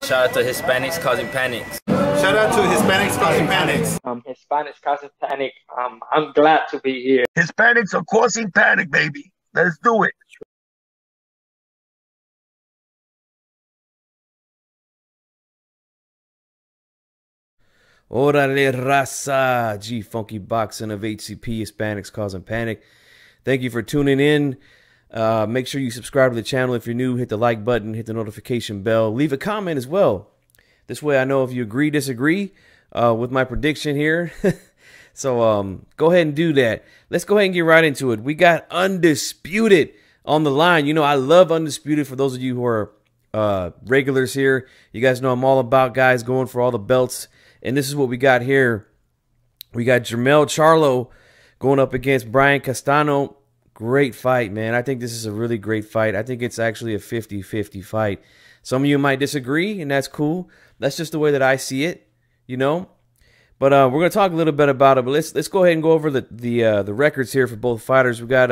Shout out to Hispanics causing panics. Shout out to Hispanics causing panics. Hispanics causing panic. I'm glad to be here. Hispanics are causing panic, baby. Let's do it. Orale raza, gfunkyboxing of HCP, Hispanics causing panic. Thank you for tuning in. Make sure you subscribe to the channel if you're new. Hit the like button, hit the notification bell. Leave a comment as well. This way I know if you agree, disagree with my prediction here. So go ahead and do that. Let's go ahead and get right into it. We got Undisputed on the line. You know, I love Undisputed. For those of you who are regulars here, you guys know I'm all about guys going for all the belts. And this is what we got here. We got Jermell Charlo going up against Brian Castaño. Great fight, man. I think this is a really great fight. I think it's actually a 50-50 fight. Some of you might disagree, and that's cool. That's just the way that I see it, you know. But we're going to talk a little bit about it. But let's go ahead and go over the records here for both fighters. We got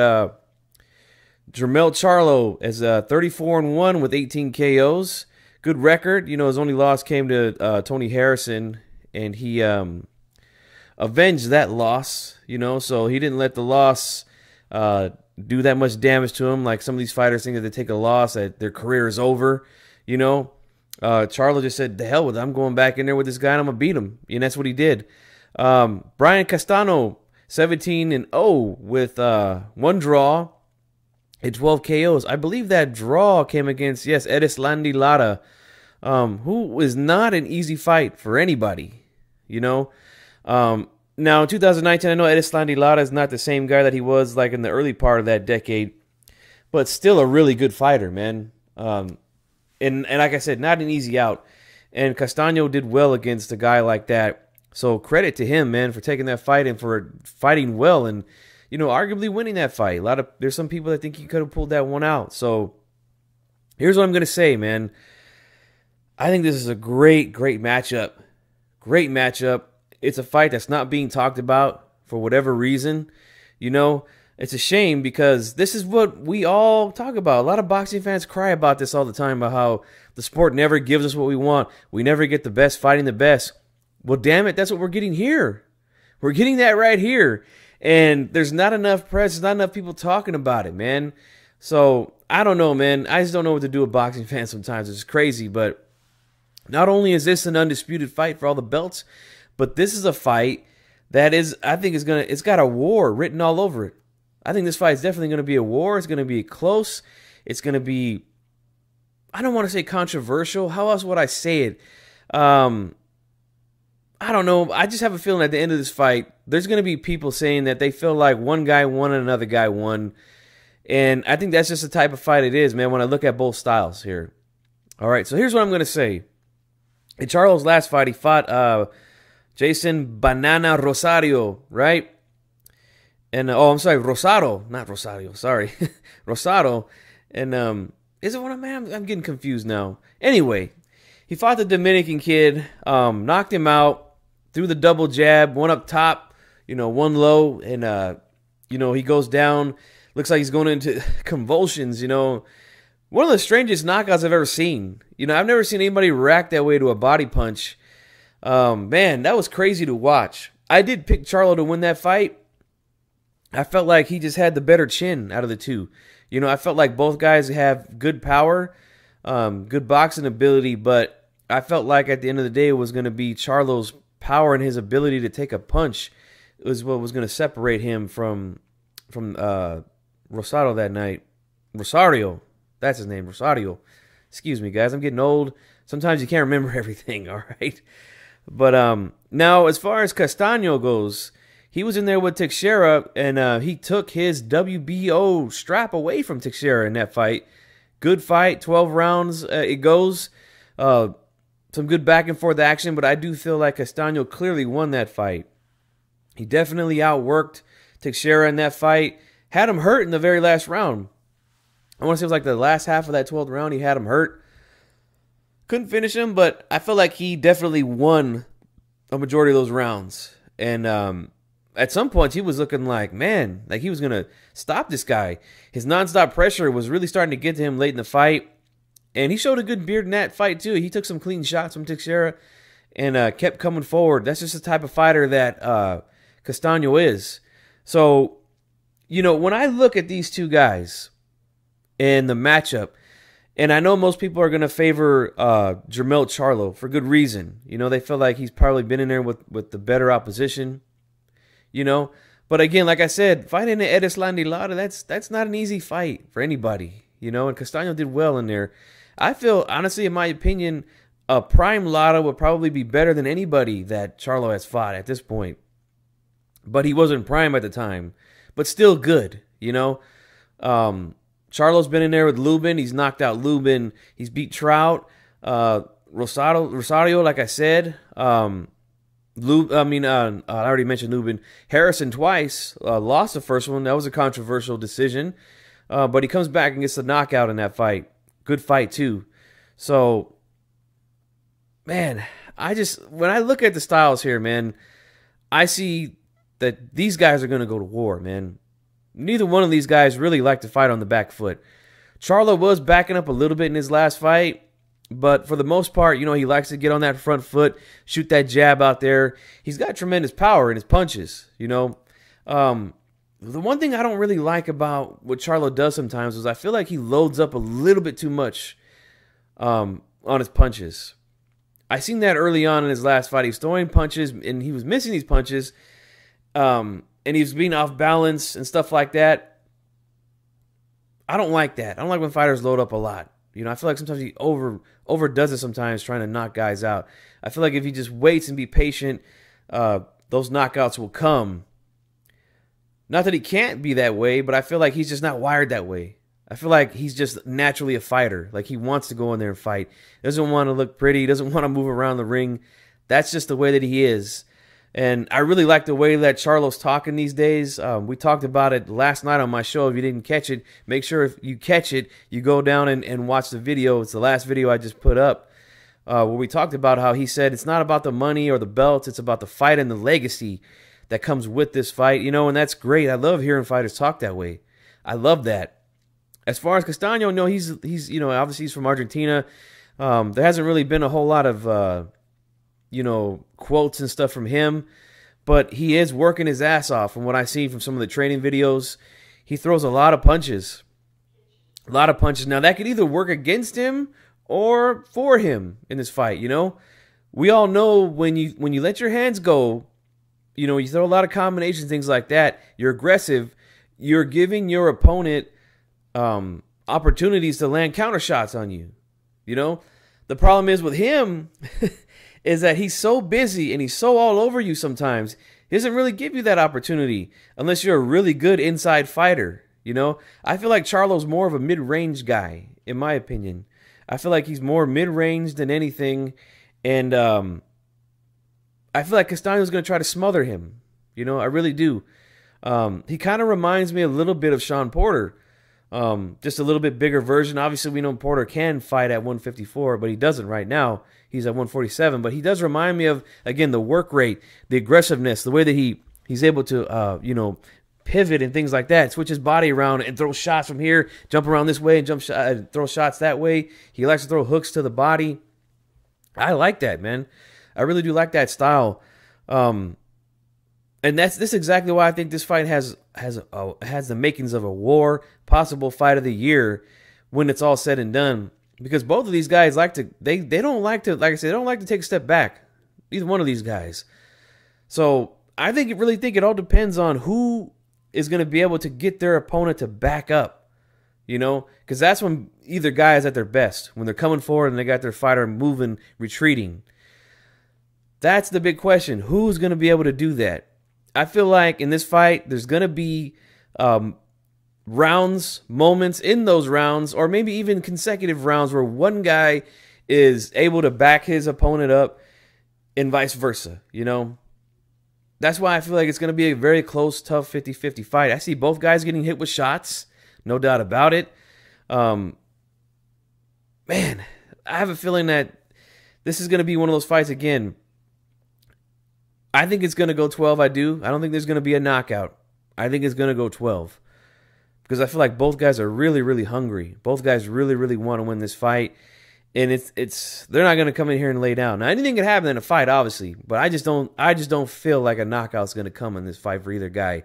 Jermell Charlo as 34-1 with 18 KOs. Good record. You know, his only loss came to Tony Harrison, and he avenged that loss, you know. So he didn't let the loss do that much damage to him. Like some of these fighters think that they take a loss, that their career is over, you know. Charlo just said, the hell with it. I'm going back in there with this guy and I'm going to beat him. And that's what he did. Brian Castaño, 17-0 with one draw and 12 KOs. I believe that draw came against, yes, Erislandy Lara, who was not an easy fight for anybody, you know. Now, in 2019, I know Erislandy Lara is not the same guy that he was like in the early part of that decade, but still a really good fighter, man. And like I said, not an easy out. And Castaño did well against a guy like that. So credit to him, man, for taking that fight and for fighting well and, you know, arguably winning that fight. There's some people that think he could have pulled that one out. So here's what I'm going to say, man. I think this is a great matchup. Great matchup. It's a fight that's not being talked about for whatever reason. You know, it's a shame because this is what we all talk about. A lot of boxing fans cry about this all the time, about how the sport never gives us what we want. We never get the best fighting the best. Well, damn it, that's what we're getting here. We're getting that right here. And there's not enough press, there's not enough people talking about it, man. So, I don't know, man. I just don't know what to do with boxing fans sometimes. It's crazy, but not only is this an undisputed fight for all the belts, but this is a fight that is, I think, it's got a war written all over it. I think this fight is definitely going to be a war. It's going to be close. It's going to be, I don't want to say controversial. How else would I say it? I don't know. I just have a feeling at the end of this fight, there's going to be people saying that they feel like one guy won and another guy won. And I think that's just the type of fight it is, man, when I look at both styles here. All right, so here's what I'm going to say. In Charlo's last fight, he fought Jason Banana Rosario, right? And, oh, I'm sorry, Rosado, not Rosario, sorry. Rosado. And, is it one of them? I'm getting confused now. Anyway, he fought the Dominican kid, knocked him out, threw the double jab, one up top, you know, one low, and, you know, he goes down, looks like he's going into convulsions, you know. One of the strangest knockouts I've ever seen. You know, I've never seen anybody react that way to a body punch. Man, that was crazy to watch. I did pick Charlo to win that fight. I felt like he just had the better chin out of the two. You know, I felt like both guys have good power, good boxing ability, but I felt like at the end of the day it was going to be Charlo's power and his ability to take a punch was what was going to separate him from Rosado that night. Rosario, that's his name, Rosario. Excuse me, guys, I'm getting old. Sometimes you can't remember everything, all right? But now, as far as Castaño goes, he was in there with Teixeira, and he took his WBO strap away from Teixeira in that fight. Good fight, 12 rounds it goes. Some good back and forth action, but I do feel like Castaño clearly won that fight. He definitely outworked Teixeira in that fight. Had him hurt in the very last round. I want to say it was like the last half of that 12th round, he had him hurt. Couldn't finish him, but I feel like he definitely won a majority of those rounds. And at some points, he was looking like, man, like he was going to stop this guy. His nonstop pressure was really starting to get to him late in the fight. And he showed a good beard in that fight, too. He took some clean shots from Teixeira and kept coming forward. That's just the type of fighter that Castaño is. So, you know, when I look at these two guys and the matchup, and I know most people are going to favor Jermell Charlo for good reason. You know, they feel like he's probably been in there with the better opposition, you know. But again, like I said, fighting at Erislandy Lara, that's not an easy fight for anybody, you know. And Castaño did well in there. I feel, honestly, in my opinion, a prime Lara would probably be better than anybody that Charlo has fought at this point. But he wasn't prime at the time. But still good, you know. Charlo's been in there with Lubin. He's knocked out Lubin. He's beat Trout. Rosario, like I said. I already mentioned Lubin. Harrison twice. Lost the first one. That was a controversial decision. But he comes back and gets the knockout in that fight. Good fight, too. So, man, when I look at the styles here, man, I see that these guys are going to go to war, man. Neither one of these guys really like to fight on the back foot. Charlo was backing up a little bit in his last fight, but for the most part, you know, he likes to get on that front foot, shoot that jab out there. He's got tremendous power in his punches, you know. The one thing I don't really like about what Charlo does sometimes is I feel like he loads up a little bit too much on his punches. I seen that early on in his last fight. He was throwing punches, and he was missing these punches. And he was being off balance and stuff like that. I don't like that. I don't like when fighters load up a lot. You know, I feel like sometimes he overdoes it sometimes trying to knock guys out. I feel like if he just waits and be patient, those knockouts will come. Not that he can't be that way, but I feel like he's just not wired that way. I feel like he's just naturally a fighter. Like he wants to go in there and fight. Doesn't want to look pretty. Doesn't want to move around the ring. That's just the way that he is. And I really like the way that Charlo's talking these days. We talked about it last night on my show. If you didn't catch it, make sure if you catch it, you go down and watch the video. It's the last video I just put up where we talked about how he said it's not about the money or the belts. It's about the fight and the legacy that comes with this fight. You know, and that's great. I love hearing fighters talk that way. I love that. As far as Castaño, no, he's you know, obviously he's from Argentina. There hasn't really been a whole lot of you know, quotes and stuff from him, but he is working his ass off. From what I see from some of the training videos, he throws a lot of punches. A lot of punches. Now, that could either work against him or for him in this fight, you know? We all know when you let your hands go, you know, you throw a lot of combinations, things like that, you're aggressive, you're giving your opponent opportunities to land counter shots on you, you know? The problem is with him is that he's so busy and he's so all over you sometimes, he doesn't really give you that opportunity unless you're a really good inside fighter, you know? I feel like Charlo's more of a mid-range guy, in my opinion. I feel like he's more mid-range than anything, and I feel like Castaño's going to try to smother him, you know? I really do. He kind of reminds me a little bit of Sean Porter, just a little bit bigger version. Obviously, we know Porter can fight at 154, but he doesn't right now. He's at 147, but he does remind me of, again, the work rate, the aggressiveness, the way that he's able to, you know, pivot and things like that, switch his body around and throw shots from here, jump around this way and throw shots that way. He likes to throw hooks to the body. I like that, man. I really do like that style. And this is exactly why I think this fight has the makings of a war, possible fight of the year when it's all said and done. Because both of these guys they don't like to, like I said, they don't like to take a step back. Either one of these guys. So I really think it all depends on who is going to be able to get their opponent to back up. You know, because that's when either guy is at their best, when they're coming forward and they got their fighter moving, retreating. That's the big question. Who's going to be able to do that? I feel like in this fight, there's going to be rounds, moments in those rounds, or maybe even consecutive rounds where one guy is able to back his opponent up and vice versa, you know? That's why I feel like it's going to be a very close, tough 50-50 fight. I see both guys getting hit with shots, no doubt about it. Man, I have a feeling that this is going to be one of those fights again. I think it's going to go 12, I do. I don't think there's going to be a knockout. I think it's going to go 12. Because I feel like both guys are really, really hungry. Both guys really, really want to win this fight. And they're not going to come in here and lay down. Now, anything can happen in a fight, obviously, but I just don't feel like a knockout's going to come in this fight for either guy.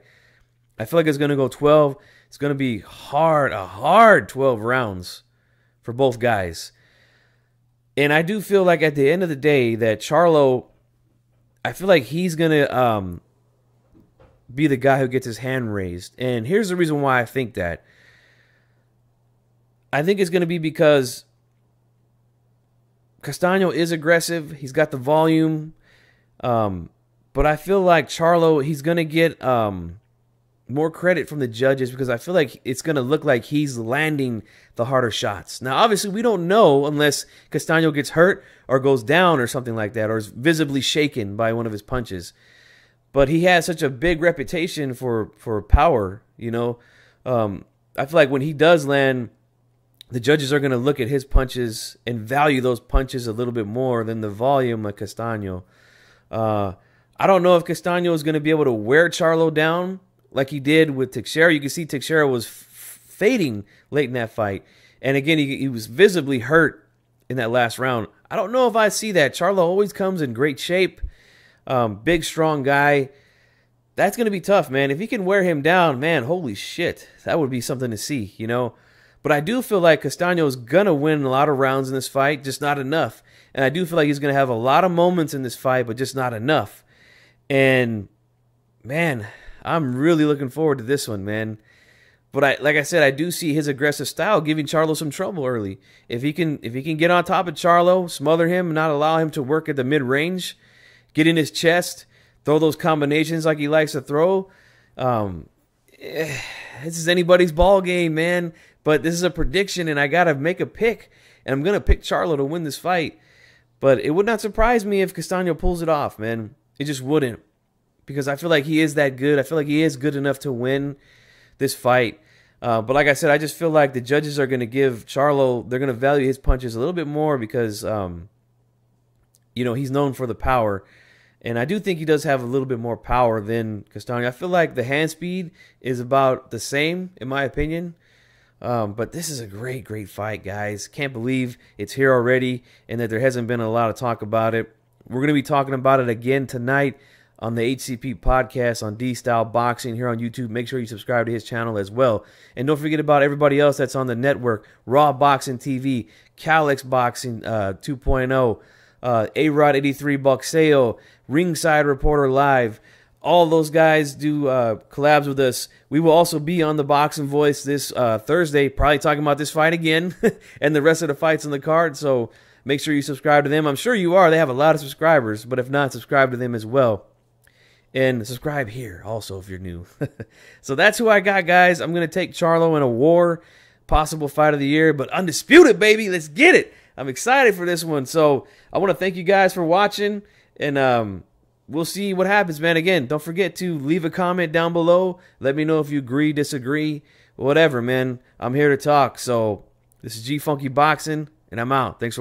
I feel like it's going to go 12. It's going to be a hard 12 rounds for both guys. And I do feel like at the end of the day that Charlo, I feel like he's going to be the guy who gets his hand raised. And here's the reason why I think that. I think it's going to be because Castaño is aggressive. He's got the volume. But I feel like Charlo, he's going to get more credit from the judges because I feel like it's going to look like he's landing the harder shots. Now, obviously, we don't know unless Castaño gets hurt or goes down or something like that or is visibly shaken by one of his punches. But he has such a big reputation for power, you know. I feel like when he does land, the judges are going to look at his punches and value those punches a little bit more than the volume of Castaño. I don't know if Castaño is going to be able to wear Charlo down like he did with Teixeira. You can see Teixeira was fading late in that fight. And again, he was visibly hurt in that last round. I don't know if I see that. Charlo always comes in great shape. Big, strong guy. That's going to be tough, man. If he can wear him down, man, holy shit. That would be something to see, you know. But I do feel like Castaño is going to win a lot of rounds in this fight, just not enough. And I do feel like he's going to have a lot of moments in this fight, but just not enough. And, man, I'm really looking forward to this one, man. But like I said, I do see his aggressive style giving Charlo some trouble early. If he can get on top of Charlo, smother him, and not allow him to work at the mid-range, get in his chest, throw those combinations like he likes to throw, this is anybody's ball game, man. But this is a prediction, and I got to make a pick. And I'm going to pick Charlo to win this fight. But it would not surprise me if Castaño pulls it off, man. It just wouldn't. Because I feel like he is that good. I feel like he is good enough to win this fight. But like I said, I just feel like the judges are going to give Charlo, they're going to value his punches a little bit more because, you know, he's known for the power. And I do think he does have a little bit more power than Castaño. I feel like the hand speed is about the same, in my opinion. But this is a great, great fight, guys. Can't believe it's here already and that there hasn't been a lot of talk about it. We're going to be talking about it again tonight on the HCP podcast on D-Style Boxing here on YouTube. Make sure you subscribe to his channel as well. And don't forget about everybody else that's on the network. Raw Boxing TV, Calix Boxing 2.0, A-Rod 83 Boxeo, Ringside Reporter Live. All those guys do collabs with us. We will also be on the Boxing Voice this Thursday, probably talking about this fight again and the rest of the fights on the card. So make sure you subscribe to them. I'm sure you are. They have a lot of subscribers, but if not, subscribe to them as well. And subscribe here also if you're new. So that's who I got, guys. I'm going to take Charlo in a war, possible fight of the year, but undisputed, baby. Let's get it. I'm excited for this one. So I want to thank you guys for watching, and we'll see what happens, man. Again, don't forget to leave a comment down below. Let me know if you agree, disagree, whatever, man. I'm here to talk. So this is gfunkyboxing, and I'm out. Thanks for watching.